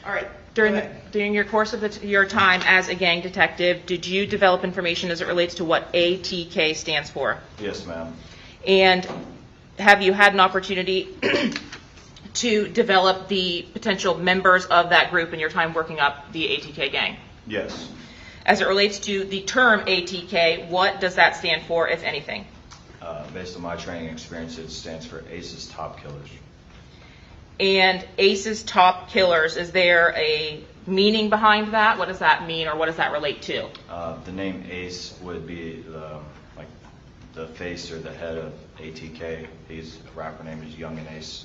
All right. During your course of your time as a gang detective, did you develop information as it relates to what ATK stands for? Yes, ma'am. And have you had an opportunity to develop the potential members of that group in your time working up the ATK gang? Yes. As it relates to the term ATK, what does that stand for, if anything? Based on my training experience, it stands for ACE's Top Killers. And ACE's Top Killers, is there a meaning behind that? What does that mean, or what does that relate to? The name ACE would be the face or the head of ATK. His rapper name is Young and Ace.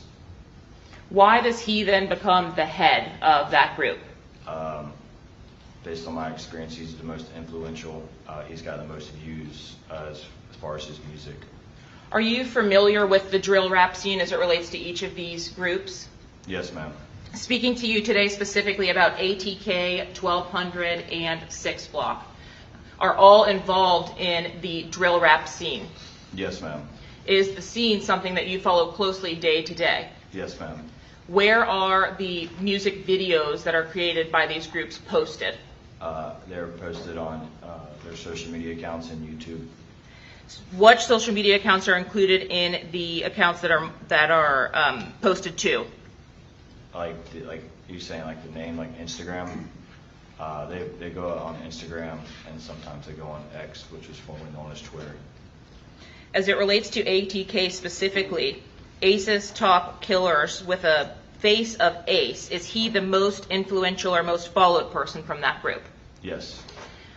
Why does he then become the head of that group? Based on my experience, he's the most influential. He's got the most views as far as his music. Are you familiar with the drill rap scene as it relates to each of these groups? Yes, ma'am. Speaking to you today specifically about ATK, 1200, and 6 Block, are all involved in the drill rap scene. Yes, ma'am. Is the scene something that you follow closely day to day? Yes, ma'am. Where are the music videos that are created by these groups posted? They're posted on their social media accounts and YouTube. What social media accounts are included in the accounts that are posted to? Like you saying, like the name, like Instagram. They go on Instagram, and sometimes they go on X, which was formerly known as Twitter. As it relates to ATK specifically, ACE's Top Killers with a face of Ace, is he the most influential or most followed person from that group? Yes.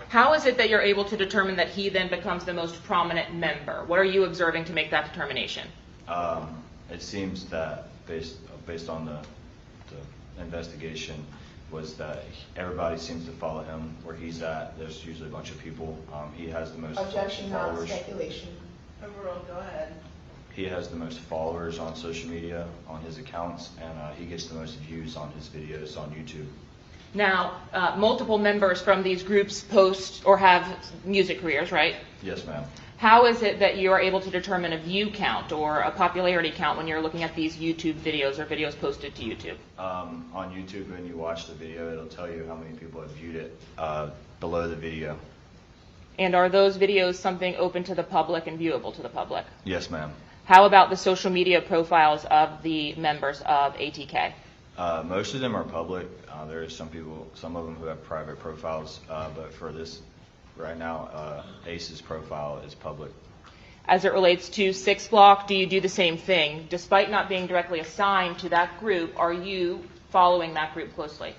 How is it that you're able to determine that he then becomes the most prominent member? What are you observing to make that determination? It seems that based on the investigation was that everybody seems to follow him where he's at. There's usually a bunch of people. He has the most Objection, not followers. speculation. Overruled, go ahead. He has the most followers on social media, on his accounts, and he gets the most views on his videos on YouTube. Now, multiple members from these groups post or have music careers, right? Yes, ma'am. How is it that you are able to determine a view count or a popularity count when you're looking at these YouTube videos or videos posted to YouTube? On YouTube, when you watch the video, it'll tell you how many people have viewed it below the video. And are those videos something open to the public and viewable to the public? Yes, ma'am. How about the social media profiles of the members of ATK? Most of them are public. There are some of them who have private profiles, but for this right now, Ace's profile is public. As it relates to 6 Block, do you do the same thing? Despite not being directly assigned to that group, are you following that group closely?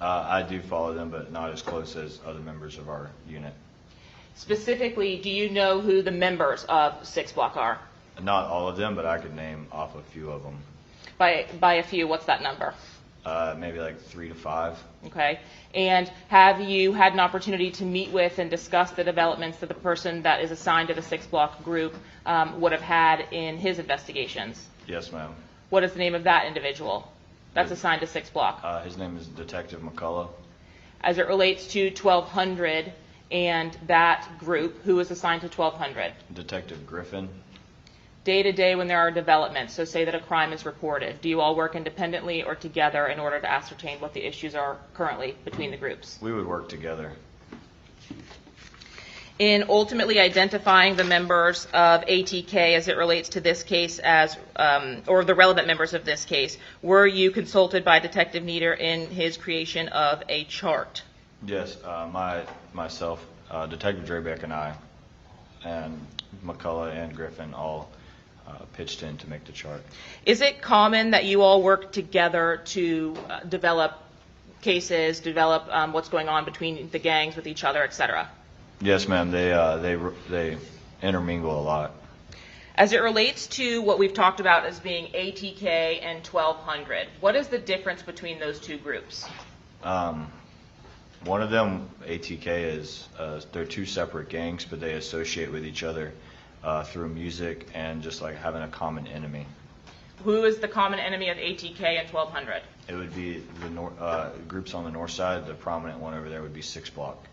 I do follow them, but not as close as other members of our unit. Specifically, do you know who the members of 6 Block are? Not all of them, but I could name off a few of them. By a few, what's that number? Maybe like 3 to 5. Okay. And have you had an opportunity to meet with and discuss the developments that the person that is assigned to the 6 Block group would have had in his investigations? Yes, ma'am. What is the name of that individual that's assigned to 6 Block? His name is Detective McCullough. As it relates to 1200 and that group, who is assigned to 1200? Detective Griffin. Day to day when there are developments, so say that a crime is reported, do you all work independently or together in order to ascertain what the issues are currently between the groups? We would work together. In ultimately identifying the members of ATK as it relates to this case or the relevant members of this case, were you consulted by Detective Nieder in his creation of a chart? Yes, myself, Detective Drabeck and I, and McCullough and Griffin all pitched in to make the chart. Is it common that you all work together to develop cases, develop what's going on between the gangs with each other, etc.? Yes, ma'am. They intermingle a lot. As it relates to what we've talked about as being ATK and 1200, what is the difference between those two groups? One of them, ATK, is they're two separate gangs, but they associate with each other through music and just like having a common enemy. Who is the common enemy of ATK and 1200? It would be the groups on the north side. The prominent one over there would be 6 Block.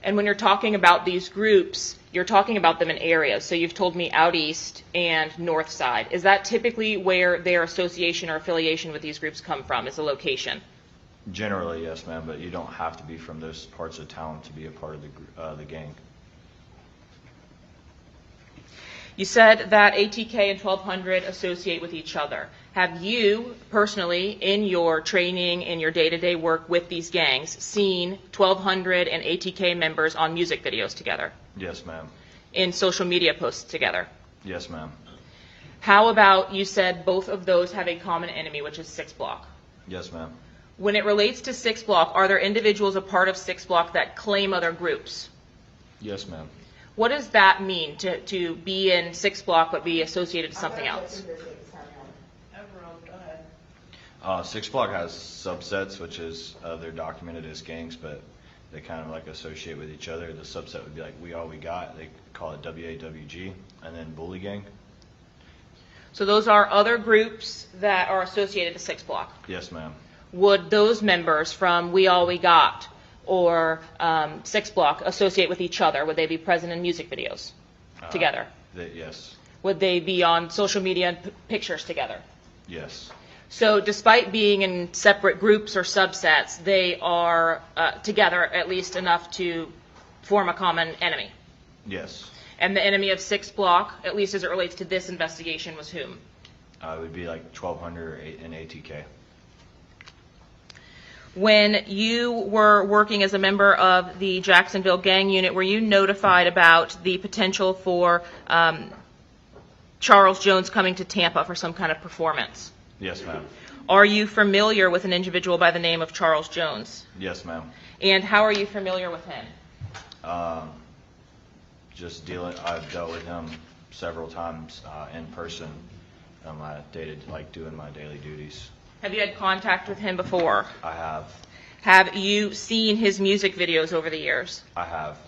And when you're talking about these groups, you're talking about them in areas. So you've told me out east and north side. Is that typically where their association or affiliation with these groups come from, is the location? Generally, yes, ma'am, but you don't have to be from those parts of town to be a part of the gang. You said that ATK and 1200 associate with each other. Have you personally, in your training, in your day-to-day work with these gangs, seen 1200 and ATK members on music videos together? Yes, ma'am. In social media posts together? Yes, ma'am. How about, you said both of those have a common enemy, which is 6 Block. Yes, ma'am. When it relates to 6 Block, are there individuals a part of 6 Block that claim other groups? Yes, ma'am. What does that mean, to be in 6 Block but be associated to something else? Everett, go ahead. 6 Block has subsets, which is they're documented as gangs, but they kind of like associate with each other. The subset would be like We All We Got. They call it WAWG, and then Bully Gang. So those are other groups that are associated to 6 Block. Yes, ma'am. Would those members from We All We Got or 6 Block associate with each other? Would they be present in music videos together? Yes. Would they be on social media and pictures together? Yes. So despite being in separate groups or subsets, they are together at least enough to form a common enemy. Yes. And the enemy of 6 Block, at least as it relates to this investigation, was whom? It would be like 1200 and ATK. When you were working as a member of the Jacksonville gang unit, were you notified about the potential for Charles Jones coming to Tampa for some kind of performance? Yes, ma'am. Are you familiar with an individual by the name of Charles Jones? Yes, ma'am. And how are you familiar with him? I've dealt with him several times in person on my doing my daily duties. Have you had contact with him before? I have. Have you seen his music videos over the years? I have.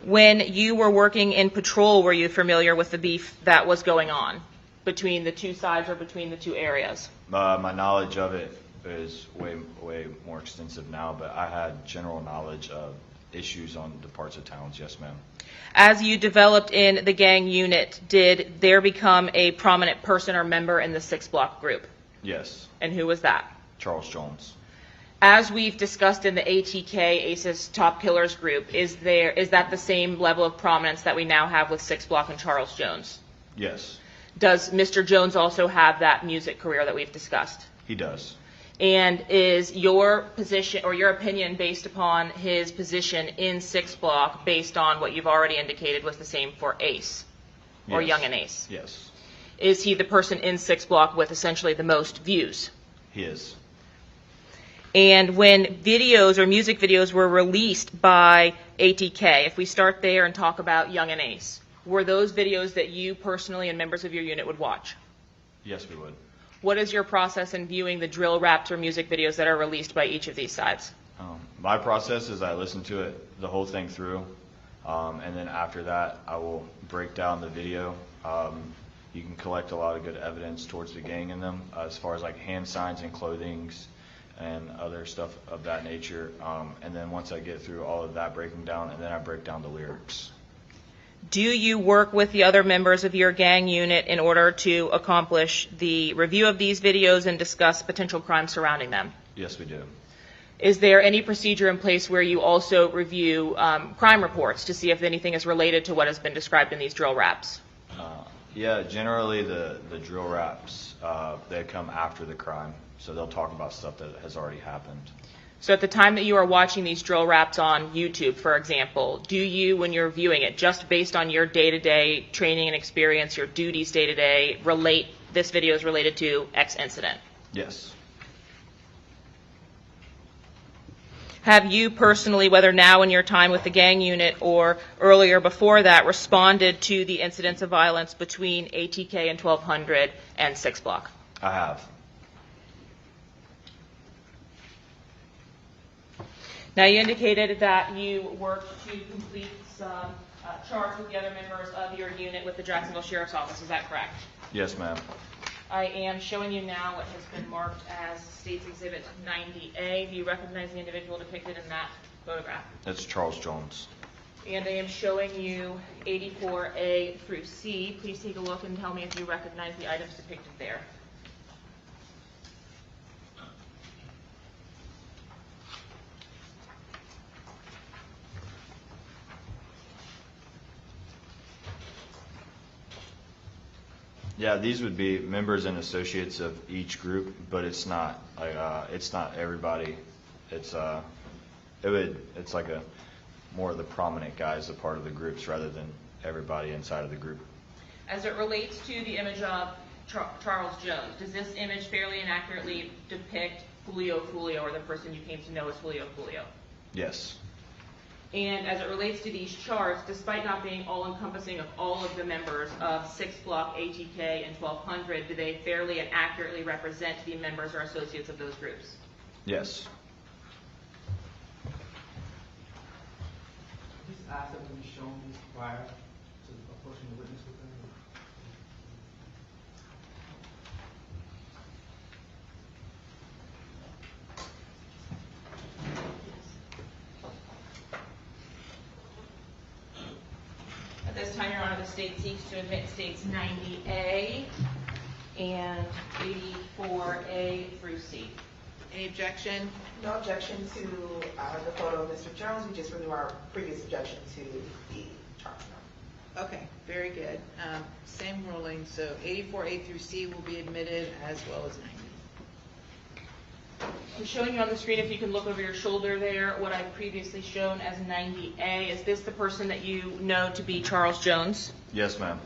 When you were working in patrol, were you familiar with the beef that was going on between the two sides or between the two areas? My knowledge of it is way more extensive now, but I had general knowledge of issues on the parts of towns. Yes, ma'am. As you developed in the gang unit, did there become a prominent person or member in the 6 Block group? Yes. And who was that? Charles Jones. As we've discussed in the ATK ACES Top Killers group, is that the same level of prominence that we now have with 6 Block and Charles Jones? Yes. Does Mr. Jones also have that music career that we've discussed? He does. And is your position or your opinion based upon his position in 6 Block based on what you've already indicated was the same for Ace or Yes. Young and Ace? Yes. Is he the person in 6 Block with essentially the most views? He is. And when videos or music videos were released by ATK, if we start there and talk about Young and Ace, were those videos that you personally and members of your unit would watch? Yes, we would. What is your process in viewing the drill raps or music videos that are released by each of these sides? My process is I listen to it, the whole thing through, and then after that I will break down the video. You can collect a lot of good evidence towards the gang in them, as far as like hand signs and clothings and other stuff of that nature. And then once I get through all of that breaking down, and then I break down the lyrics. Do you work with the other members of your gang unit in order to accomplish the review of these videos and discuss potential crimes surrounding them? Yes, we do. Is there any procedure in place where you also review crime reports to see if anything is related to what has been described in these drill raps? Yeah, generally the drill raps, they come after the crime, so they'll talk about stuff that has already happened. So at the time that you are watching these drill raps on YouTube, for example, do you, when you're viewing it, just based on your day-to-day training and experience, your duties day-to-day, relate this video is related to X incident? Yes. Have you personally, whether now in your time with the gang unit or earlier before that, responded to the incidents of violence between ATK and 1200 and 6 Block? I have. Now, you indicated that you worked to complete some charts with the other members of your unit with the Jacksonville Sheriff's Office. Is that correct? Yes, ma'am. I am showing you now what has been marked as State's Exhibit 90A. Do you recognize the individual depicted in that photograph? That's Charles Jones. And I am showing you 84A through C. Please take a look and tell me if you recognize the items depicted there. Yeah, these would be members and associates of each group, but it's not like it's not everybody. It's it's like a more of the prominent guys a part of the groups rather than everybody inside of the group. As it relates to the image of Charles Jones, does this image fairly and accurately depict Julio, or the person you came to know as Julio? Yes. And as it relates to these charts, despite not being all-encompassing of all of the members of 6 Block, ATK, and 1200, do they fairly and accurately represent the members or associates of those groups? Yes. These eyes have been shown these prior to approaching the witness with them. At this time, Your Honor, the state seeks to admit states 90A and 84A through C. Any objection? No objection to the photo of Mr. Jones. We just renew our previous objection to the chart. Okay, very good. Same ruling, so 84A through C will be admitted as well as 90. I'm showing you on the screen, if you can look over your shoulder there, what I've previously shown as 90A. Is this the person that you know to be Charles Jones? Yes, ma'am.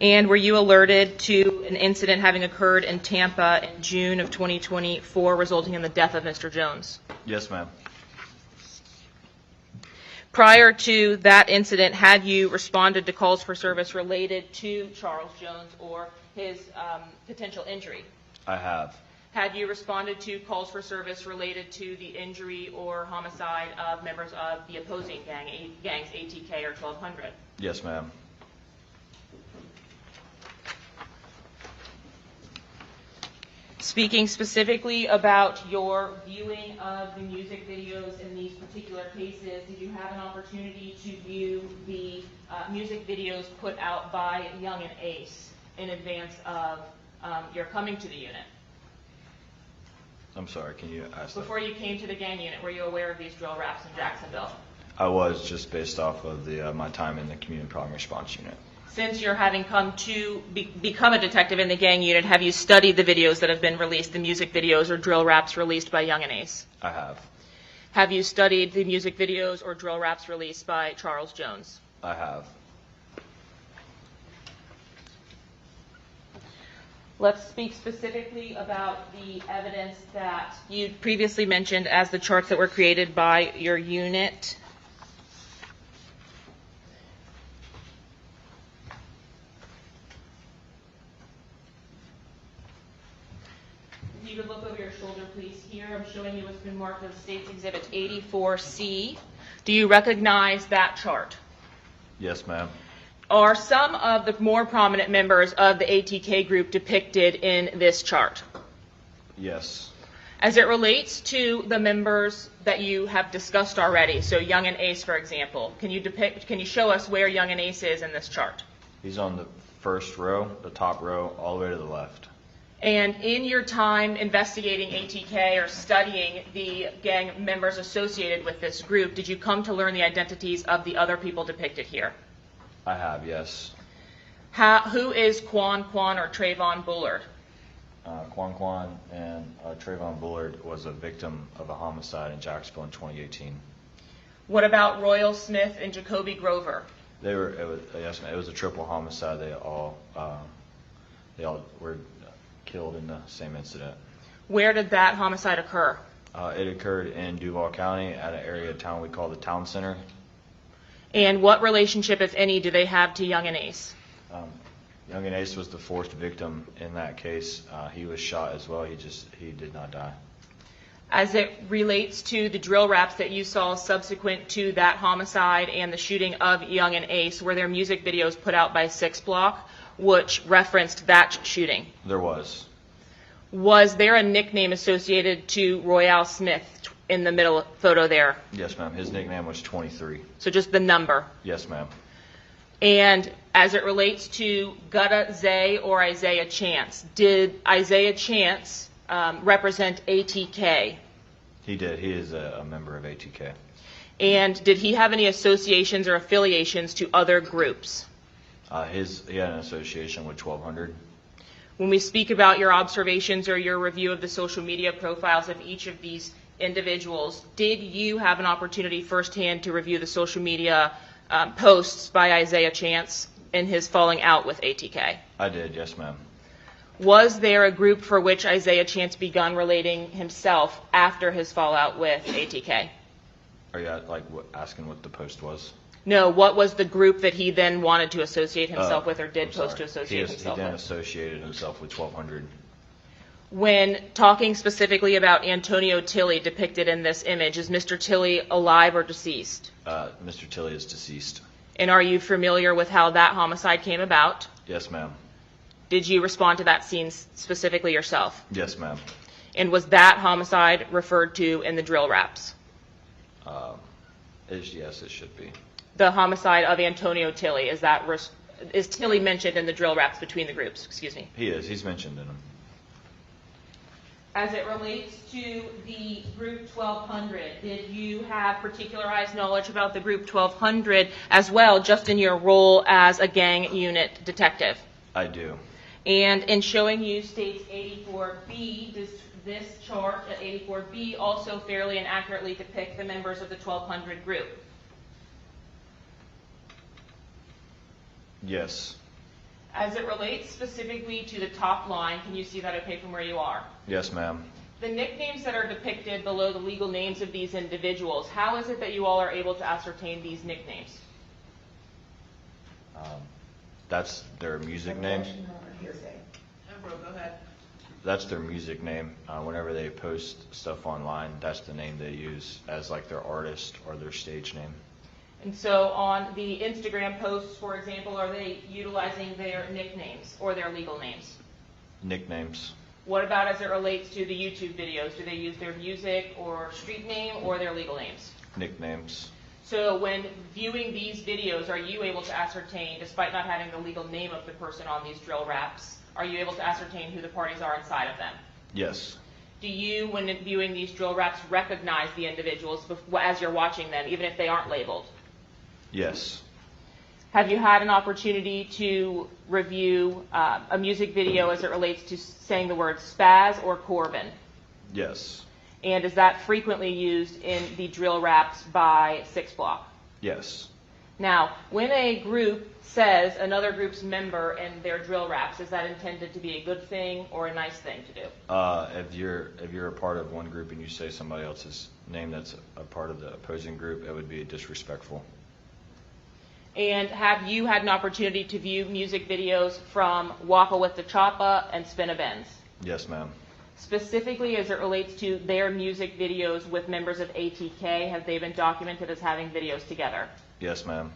And were you alerted to an incident having occurred in Tampa in June of 2024 resulting in the death of Mr. Jones? Yes, ma'am. Prior to that incident, had you responded to calls for service related to Charles Jones or his potential injury? I have. Had you responded to calls for service related to the injury or homicide of members of the opposing gangs, ATK or 1200? Yes, ma'am. Speaking specifically about your viewing of the music videos in these particular cases, did you have an opportunity to view the music videos put out by Young and Ace in advance of your coming to the unit? I'm sorry, can you ask that? Before you came to the gang unit, were you aware of these drill raps in Jacksonville? I was, just based off of my time in the community problem response unit. Since you're having come to become a detective in the gang unit, have you studied the videos that have been released, the music videos or drill raps released by Young and Ace? I have. Have you studied the music videos or drill raps released by Charles Jones? I have. Let's speak specifically about the evidence that you previously mentioned as the charts that were created by your unit. If you could look over your shoulder, please. Here I'm showing you what's been marked as State's Exhibit 84C. Do you recognize that chart? Yes, ma'am. Are some of the more prominent members of the ATK group depicted in this chart? Yes. As it relates to the members that you have discussed already, so Young and Ace, for example, can you show us where Young and Ace is in this chart? He's on the first row, the top row, all the way to the left. And in your time investigating ATK or studying the gang members associated with this group, did you come to learn the identities of the other people depicted here? I have, yes. Who is Quan or Trayvon Bullard? Quan and Trayvon Bullard was a victim of a homicide in Jacksonville in 2018. What about Royal Smith and Jacoby Grover? Yes, ma'am. It was a triple homicide. They all were killed in the same incident. Where did that homicide occur? It occurred in Duval County at an area of town we call the Town Center. And what relationship, if any, do they have to Young and Ace? Young and Ace was the fourth victim in that case. He was shot as well. He did not die. As it relates to the drill raps that you saw subsequent to that homicide and the shooting of Young and Ace, were there music videos put out by 6 Block which referenced that shooting? There was. Was there a nickname associated to Royale Smith in the middle photo there? Yes, ma'am. His nickname was 23. So just the number. Yes, ma'am. And as it relates to Gutta Zay or Isaiah Chance, did Isaiah Chance represent ATK? He did. He is a member of ATK. And did he have any associations or affiliations to other groups? He had an association with 1200. When we speak about your observations or your review of the social media profiles of each of these individuals, did you have an opportunity firsthand to review the social media posts by Isaiah Chance in his falling out with ATK? I did, yes, ma'am. Was there a group for which Isaiah Chance begun relating himself after his fallout with ATK? Are you asking what the post was? No, what was the group that he then wanted to associate himself with, or did I'm post sorry. to associate himself He then with? associated himself with 1200. When talking specifically about Antonio Tilley depicted in this image, is Mr. Tilley alive or deceased? Mr. Tilley is deceased. And are you familiar with how that homicide came about? Yes, ma'am. Did you respond to that scene specifically yourself? Yes, ma'am. And was that homicide referred to in the drill raps? Yes, it should be. The homicide of Antonio Tilley, is Tilley mentioned in the drill raps between the groups? Excuse me. He is. He's mentioned in them. As it relates to the group 1200, did you have particularized knowledge about the group 1200 as well, just in your role as a gang unit detective? I do. And in showing you states 84B, does this chart at 84B also fairly and accurately depict the members of the 1200 group? Yes. As it relates specifically to the top line, can you see that okay from where you are? Yes, ma'am. The nicknames that are depicted below the legal names of these individuals, how is it that you all are able to ascertain these nicknames? That's their music name. Hearsay. No, bro, go ahead. That's their music name. Whenever they post stuff online, that's the name they use as like their artist or their stage name. And so on the Instagram posts, for example, are they utilizing their nicknames or their legal names? Nicknames. What about as it relates to the YouTube videos? Do they use their music or street name or their legal names? Nicknames. So when viewing these videos, are you able to ascertain, despite not having the legal name of the person on these drill raps, are you able to ascertain who the parties are inside of them? Yes. Do you, when viewing these drill raps, recognize the individuals as you're watching them, even if they aren't labeled? Yes. Have you had an opportunity to review a music video as it relates to saying the words spaz or Corbin? Yes. And is that frequently used in the drill raps by 6 Block? Yes. Now, when a group says another group's member in their drill raps, is that intended to be a good thing or a nice thing to do? If you're a part of one group and you say somebody else's name that's a part of the opposing group, it would be disrespectful. And have you had an opportunity to view music videos from Waka with the Choppa and Spin a Benz? Yes, ma'am. Specifically as it relates to their music videos with members of ATK, have they been documented as having videos together? Yes, ma'am.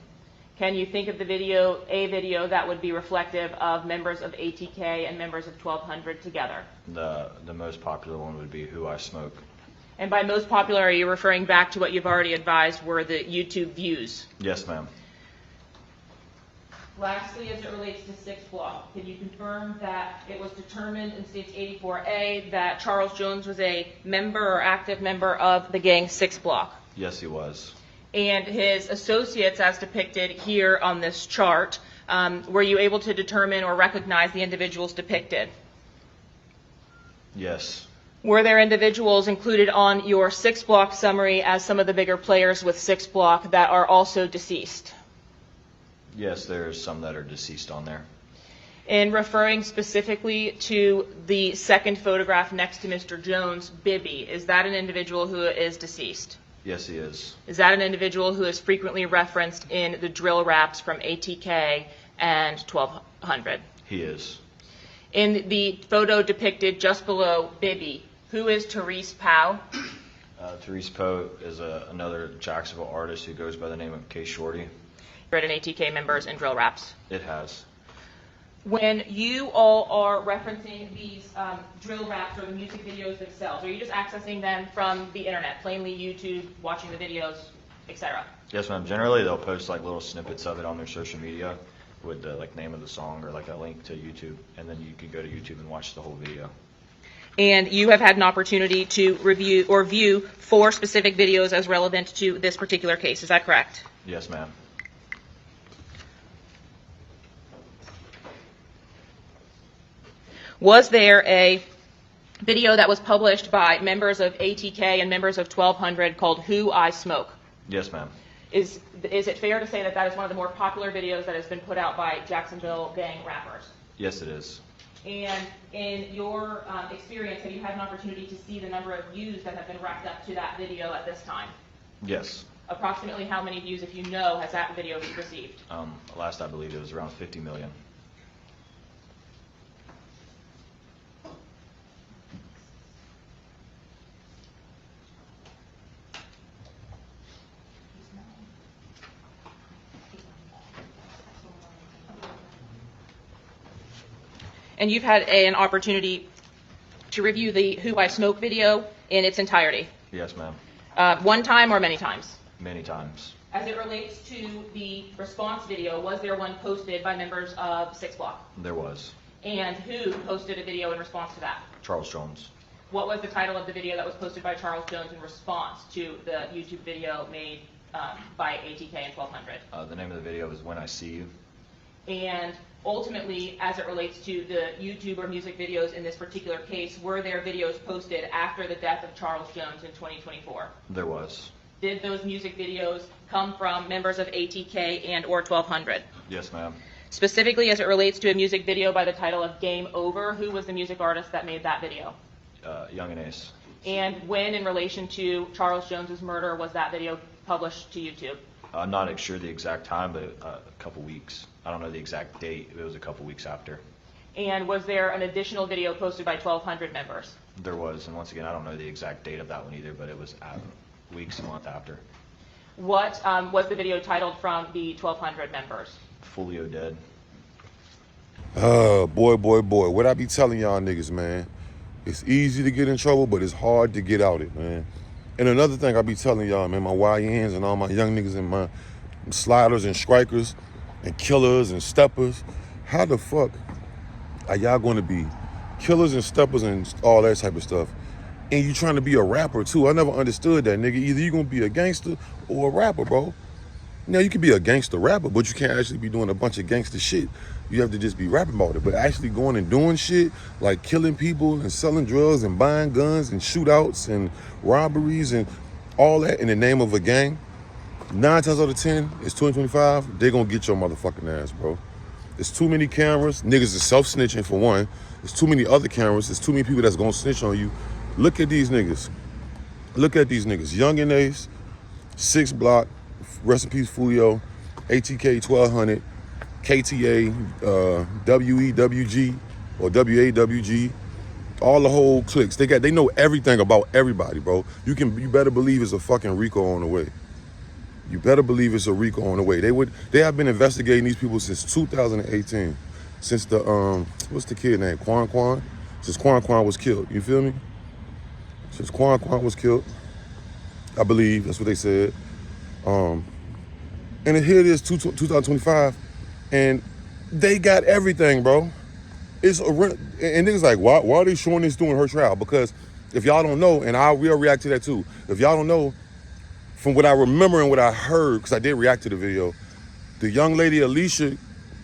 Can you think of a video that would be reflective of members of ATK and members of 1200 together? The most popular one would be Who I Smoke. And by most popular, are you referring back to what you've already advised were the YouTube views? Yes, ma'am. Lastly, as it relates to 6 Block, can you confirm that it was determined in States 84A that Charles Jones was a member or active member of the gang 6 Block? Yes, he was. And his associates, as depicted here on this chart, were you able to determine or recognize the individuals depicted? Yes. Were there individuals included on your 6 Block summary as some of the bigger players with 6 Block that are also deceased? Yes, there's some that are deceased on there. In referring specifically to the second photograph next to Mr. Jones, Bibby, is that an individual who is deceased? Yes, he is. Is that an individual who is frequently referenced in the drill raps from ATK and 1200? He is. In the photo depicted just below Bibby, who is Therese Powell? Therese Poe is another Jacksonville artist who goes by the name of K Shorty. And ATK members in drill raps. It has. When you all are referencing these drill raps or the music videos themselves, are you just accessing them from the internet, plainly YouTube, watching the videos, etc.? Yes, ma'am. Generally, they'll post like little snippets of it on their social media with the like name of the song or like a link to YouTube, and then you can go to YouTube and watch the whole video. And you have had an opportunity to review or view 4 specific videos as relevant to this particular case. Is that correct? Yes, ma'am. Was there a video that was published by members of ATK and members of 1200 called Who I Smoke? Yes, ma'am. Is it fair to say that that is one of the more popular videos that has been put out by Jacksonville gang rappers? Yes, it is. And in your experience, have you had an opportunity to see the number of views that have been racked up to that video at this time? Yes. Approximately how many views, if you know, has that video received? Last I believe it was around 50 million. And you've had an opportunity to review the Who I Smoke video in its entirety? Yes, ma'am. One time or many times? Many times. As it relates to the response video, was there one posted by members of 6 Block? There was. And who posted a video in response to that? Charles Jones. What was the title of the video that was posted by Charles Jones in response to the YouTube video made by ATK and 1200? The name of the video is When I See You. And ultimately, as it relates to the YouTube or music videos in this particular case, were there videos posted after the death of Charles Jones in 2024? There was. Did those music videos come from members of ATK and or 1200? Yes, ma'am. Specifically, as it relates to a music video by the title of Game Over, who was the music artist that made that video? Young and Ace. And when, in relation to Charles Jones's murder, was that video published to YouTube? I'm not sure the exact time, but a couple weeks. I don't know the exact date. It was a couple weeks after. And was there an additional video posted by 1200 members? There was, and once again, I don't know the exact date of that one either, but it was weeks, a month after. What was the video titled from the 1200 members? Fulio Dead. Boy. What I be telling y'all niggas, man, it's easy to get in trouble, but it's hard to get out it, man. And another thing I be telling y'all, man, my YNs and all my young niggas and my sliders and strikers and killers and steppers, how the fuck are y'all going to be killers and steppers and all that type of stuff? And you trying to be a rapper too. I never understood that, nigga. Either you going to be a gangster or a rapper, bro. Now, you can be a gangster rapper, but you can't actually be doing a bunch of gangster shit. You have to just be rapping about it. But actually going and doing shit like killing people and selling drugs and buying guns and shootouts and robberies and all that in the name of a gang, 9 times out of 10, it's 2025, they're going to get your motherfucking ass, bro. There's too many cameras. Niggas is self-snitching for one. There's too many other cameras. There's too many people that's going to snitch on you. Look at these niggas. Look at these niggas. Young and Ace, 6 Block, rest in peace, Fulio, ATK 1200, KTA, WEWG or WAWG, all the whole cliques. They know everything about everybody, bro. You better believe it's a fucking RICO on the way. You better believe it's a RICO on the way. They have been investigating these people since 2018, since the what's the kid name? Quan. Since Quan was killed. You feel me? Since Quan was killed, I believe that's what they said. And here it is, 2025, and they got everything, bro. And niggas like, why are they showing this during her trial? Because if y'all don't know, and we'll react to that too. If y'all don't know, from what I remember and what I heard, because I did react to the video, the young lady Alicia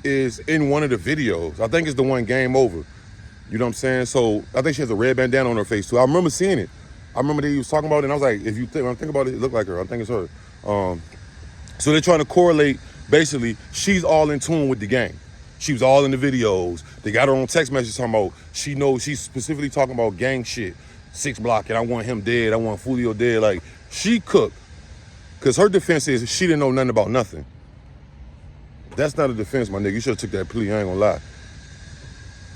is in one of the videos. I think it's the one Game Over. You know what I'm saying? So I think she has a red bandana on her face too. I remember seeing it. I remember they was talking about it, and I was like, when I think about it, it looked like her. I think it's her. So they're trying to correlate, basically, she's all in tune with the gang. She was all in the videos. They got her on text message talking about, she knows, she's specifically talking about gang shit. 6 Block, and I want him dead, I want Fulio dead. Like, she cooked. Because her defense is she didn't know nothing about nothing. That's not a defense, my nigga. You should have took that plea, I ain't gonna lie.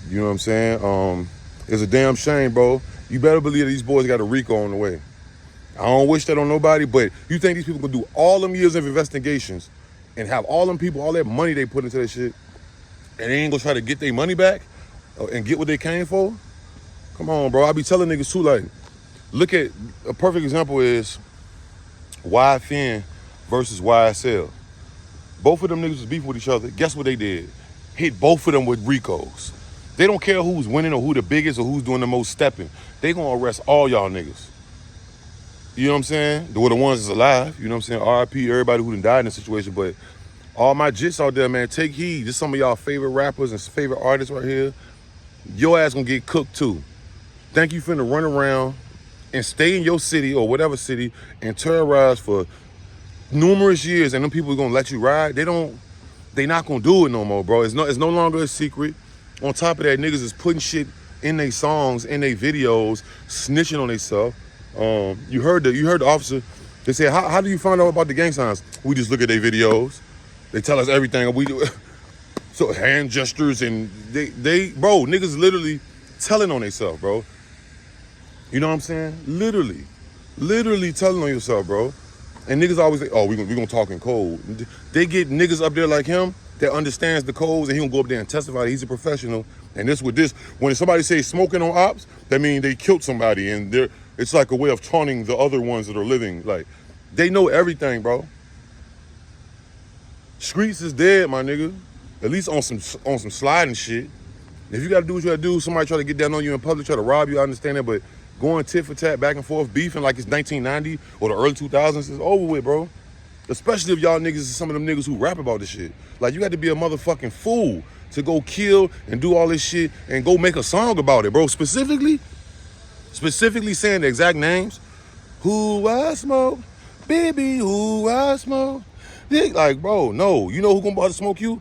You know what I'm saying? It's a damn shame, bro. You better believe that these boys got a RICO on the way. I don't wish that on nobody, but you think these people can do all them years of investigations and have all them people, all that money they put into that shit, and they ain't gonna try to get their money back and get what they came for? Come on, bro. I be telling niggas too, like, look at, a perfect example is YFN versus YSL. Both of them niggas was beefing with each other. Guess what they did? Hit both of them with RICOs. They don't care who's winning or who the biggest or who's doing the most stepping. They gonna arrest all y'all niggas. You know what I'm saying? The ones that's alive. You know what I'm saying? RIP everybody who done died in the situation. But all my jits out there, man, take heed. Just some of y'all favorite rappers and favorite artists right here. your ass gonna get cooked too. Think you finna run around and stay in your city or whatever city and terrorize for numerous years and them people gonna let you ride? They not gonna do it no more, bro. It's no longer a secret. On top of that, niggas is putting shit in their songs, in their videos, snitching on themselves. You heard the officer. They said, how do you find out about the gang signs? We just look at their videos. They tell us everything we do. So hand gestures and bro, niggas literally telling on themselves, bro. You know what I'm saying? Literally telling on yourself, bro. And niggas always say, oh, we gonna talk in code. They get niggas up there like him that understands the codes, and he gonna go up there and testify that he's a professional. And when somebody says smoking on ops, that means they killed somebody, and it's like a way of taunting the other ones that are living. Like, they know everything, bro. Streets is dead, my nigga. At least on some sliding shit. If you gotta do what you gotta do, somebody try to get down on you in public, try to rob you, I understand that, but going tit for tat, back and forth, beefing like it's 1990 or the early 2000s is over with, bro. Especially if y'all niggas is some of them niggas who rap about this shit. Like, you got to be a motherfucking fool to go kill and do all this shit and go make a song about it, bro. Specifically saying the exact names. Who I smoke, baby, who I smoke. Like, bro, no. You know who gonna bother smoke you?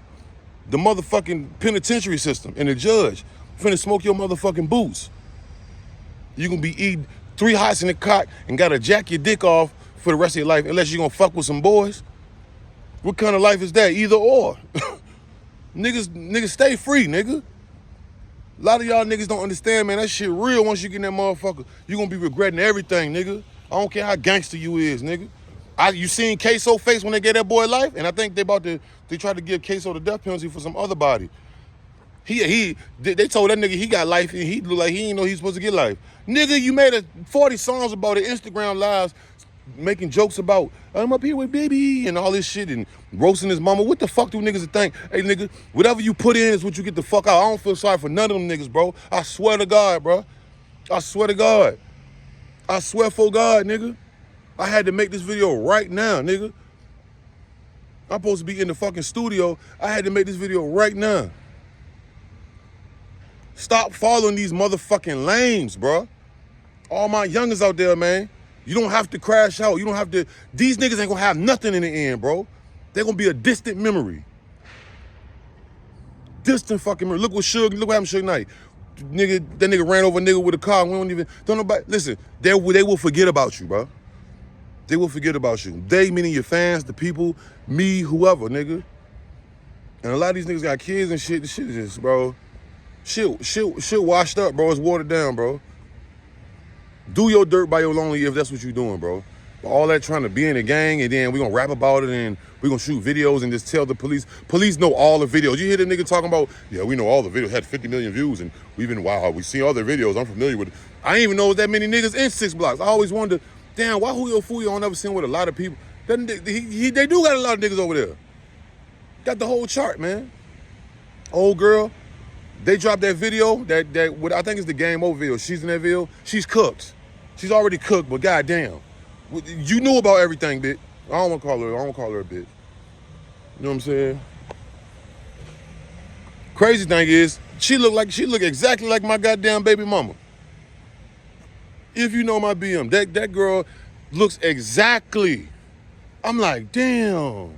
The motherfucking penitentiary system and the judge finna smoke your motherfucking boots. You gonna be eating 3 hots in the cock and gotta jack your dick off for the rest of your life unless you gonna fuck with some boys. What kind of life is that? Either or. Niggas stay free, nigga. A lot of y'all niggas don't understand, man. That shit real once you get in that motherfucker. You gonna be regretting everything, nigga. I don't care how gangster you is, nigga. You seen Queso face when they gave that boy life? And I think they tried to give Queso the death penalty for some other body. They told that nigga he got life and he looked like he didn't know he was supposed to get life. Nigga, you made 40 songs about it, Instagram lives, making jokes about, I'm up here with baby and all this shit and roasting his mama. What the fuck do niggas think? Hey, nigga, whatever you put in is what you get the fuck out. I don't feel sorry for none of them niggas, bro. I swear to God, bro. I swear to God. I swear for God, nigga. I had to make this video right now, nigga. I'm supposed to be in the fucking studio. I had to make this video right now. Stop following these motherfucking lames, bro. All my youngers out there, man. You don't have to crash out. You don't have to. These niggas ain't gonna have nothing in the end, bro. They're gonna be a distant memory. Distant fucking memory. Look what happened to Suge Knight. That nigga ran over a nigga with a car. Don't nobody, listen, they will forget about you, bro. They will forget about you. They, meaning your fans, the people, me, whoever, nigga. And a lot of these niggas got kids and shit. This shit is just, bro. Shit washed up, bro. It's watered down, bro. Do your dirt by your lonely if that's what you're doing, bro. All that trying to be in a gang and then we gonna rap about it and we gonna shoot videos and just tell the police. Police know all the videos. You hear the nigga talking about, yeah, we know all the videos, had 50 million views and we see all their videos. I'm familiar with it. I ain't even know that many niggas in 6 blocks. I always wondered, damn, why Julio Fool don't ever seen with a lot of people? They do got a lot of niggas over there. Got the whole chart, man. Old girl, they dropped that video, that what I think is the Game Over video. She's in that video. She's cooked. She's already cooked, but goddamn. You knew about everything, bitch. I don't want to call her a bitch. You know what I'm saying? Crazy thing is, she look exactly like my goddamn baby mama. If you know my BM, that girl looks exactly. I'm like, damn.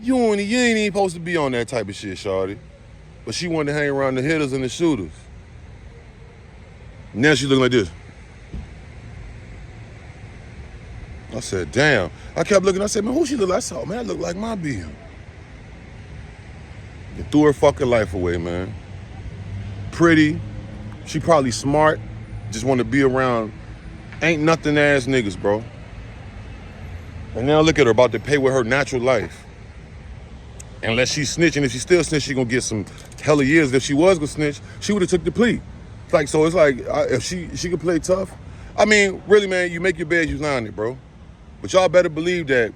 You ain't even supposed to be on that type of shit, shawty. But she wanted to hang around the hitters and the shooters. Now she looking like this. I said, damn. I kept looking. I said, man, who she look like? I said, man, that look like my BM. They threw her fucking life away, man. Pretty. She probably smart. Just want to be around ain't nothing ass niggas, bro. And now look at her about to pay with her natural life. Unless she's snitching. If she still snitch, she gonna get some hella years. If she was gonna snitch, she would have took the plea. So it's like, if she could play tough. I mean, really, man, you make your bed, you lie on it, bro. But y'all better believe that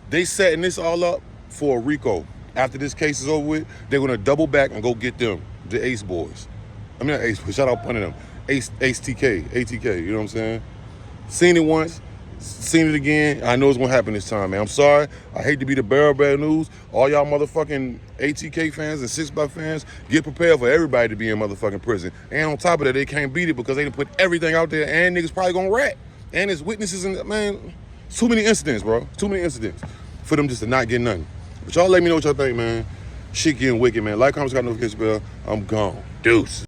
they setting this all up for a RICO. After this case is over with, they're gonna double back and go get them, the Ace boys. I mean, not Ace boys, shout out one of them. Ace TK, ATK, you know what I'm saying? Seen it once. Seen it again. I know it's gonna happen this time, man. I'm sorry. I hate to be the bearer of bad news. All y'all motherfucking ATK fans and 6x fans, get prepared for everybody to be in motherfucking prison. And on top of that, they can't beat it because they done put everything out there, and niggas probably gonna rat. And there's witnesses, and man, too many incidents, bro. Too many incidents for them just to not get nothing. But y'all let me know what y'all think, man. Shit getting wicked, man. Like, comment, subscribe, notification bell. I'm gone. Deuce.